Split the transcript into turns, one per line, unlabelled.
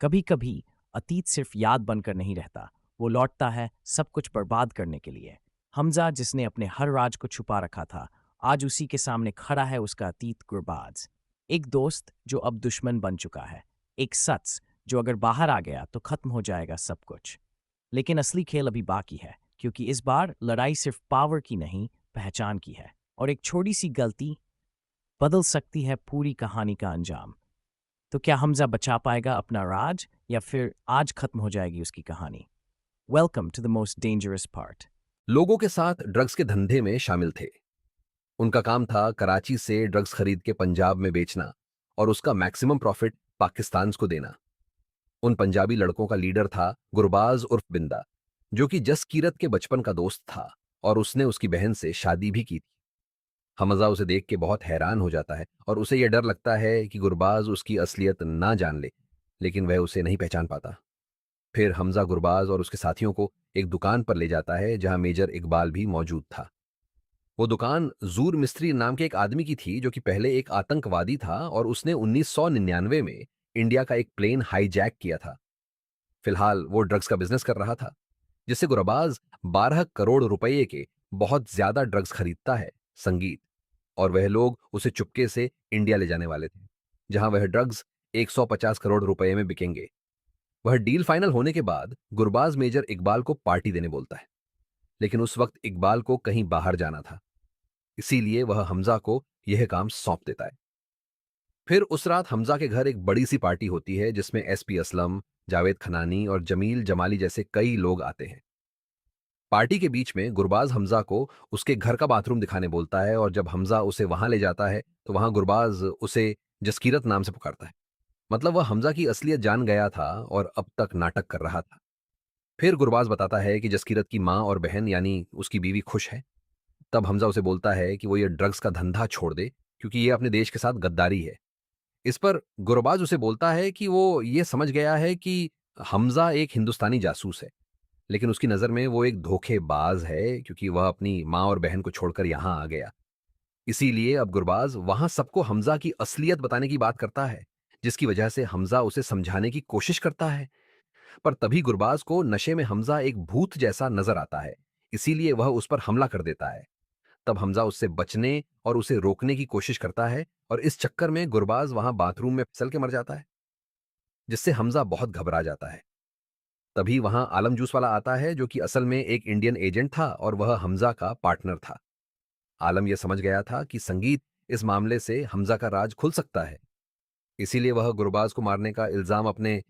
कभी कभी अतीत सिर्फ याद बनकर नहीं रहता, वो लौटता है सब कुछ बर्बाद करने के लिए। हमजा जिसने अपने हर राज को छुपा रखा था, आज उसी के सामने खड़ा है उसका अतीत गुरबाज। एक दोस्त जो अब दुश्मन बन चुका है, एक सच जो अगर बाहर आ गया तो खत्म हो जाएगा सब कुछ। लेकिन असली खेल अभी बाकी है, क्योंकि इस बार लड़ाई सिर्फ पावर की नहीं, पहचान की है। और एक छोटी सी गलती बदल सकती है पूरी कहानी का अंजाम। तो क्या हमजा बचा पाएगा अपना राज, या फिर आज खत्म हो जाएगी उसकी कहानी? Welcome to the most dangerous part.
लोगों के साथ ड्रग्स के धंधे में शामिल थे। उनका काम था कराची से ड्रग्स खरीद के पंजाब में बेचना और उसका मैक्सिमम प्रॉफिट पाकिस्तान को देना। उन पंजाबी लड़कों का लीडर था गुरबाज उर्फ बिंदा, जो कि जसकीरत के बचपन का दोस्त था और उसने उसकी बहन से शादी भी की थी। हमजा उसे देख के बहुत हैरान हो जाता है और उसे यह डर लगता है कि गुरबाज उसकी असलियत ना जान ले, लेकिन वह उसे नहीं पहचान पाता। फिर हमजा गुरबाज और उसके साथियों को एक दुकान पर ले जाता है जहां मेजर इकबाल भी मौजूद था। वो दुकान जूर मिस्त्री नाम के एक आदमी की थी, जो कि पहले एक आतंकवादी था और उसने 1999 में इंडिया का एक प्लेन हाईजैक किया था। फिलहाल वो ड्रग्स का बिजनेस कर रहा था, जिससे गुरबाज 12 करोड़ रुपए के बहुत ज्यादा ड्रग्स खरीदता है, संगीत। और वह लोग उसे चुपके से इंडिया ले जाने वाले थे, जहां वह ड्रग्स 150 करोड़ रुपए में बिकेंगे। वह डील फाइनल होने के बाद गुरबाज मेजर इकबाल को पार्टी देने बोलता है, लेकिन उस वक्त इकबाल को कहीं बाहर जाना था, इसीलिए वह हमजा को यह काम सौंप देता है। फिर उस रात हमजा के घर एक बड़ी सी पार्टी होती है, जिसमें एसपी असलम, जावेद खनानी और जमील जमाली जैसे कई लोग आते हैं। पार्टी के बीच में गुरबाज हमजा को उसके घर का बाथरूम दिखाने बोलता है और जब हमजा उसे वहां ले जाता है तो वहां गुरबाज उसे जसकीरत नाम से पुकारता है। मतलब वह हमजा की असलियत जान गया था और अब तक नाटक कर रहा था। फिर गुरबाज बताता है कि जसकीरत की माँ और बहन यानी उसकी बीवी खुश है। तब हमजा उसे बोलता है कि वो ये ड्रग्स का धंधा छोड़ दे, क्योंकि ये अपने देश के साथ गद्दारी है। इस पर गुरबाज उसे बोलता है कि वो ये समझ गया है कि हमजा एक हिंदुस्तानी जासूस है, लेकिन उसकी नजर में वो एक धोखेबाज है, क्योंकि वह अपनी माँ और बहन को छोड़कर यहां आ गया। इसीलिए अब गुरबाज वहां सबको हमजा की असलियत बताने की बात करता है, जिसकी वजह से हमजा उसे समझाने की कोशिश करता है। पर तभी गुरबाज को नशे में हमजा एक भूत जैसा नजर आता है, इसीलिए वह उस पर हमला कर देता है। तब हमजा उससे बचने और उसे रोकने की कोशिश करता है और इस चक्कर में गुरबाज वहां बाथरूम में फिसल के मर जाता है, जिससे हमजा बहुत घबरा जाता है। तभी वहां आलम जूस वाला आता है, जो कि असल में एक इंडियन एजेंट था और वह हमजा का पार्टनर था। आलम यह समझ गया था कि संगीत इस मामले से हमजा का राज खुल सकता है, इसीलिए वह गुरबाज को मारने का इल्जाम अपने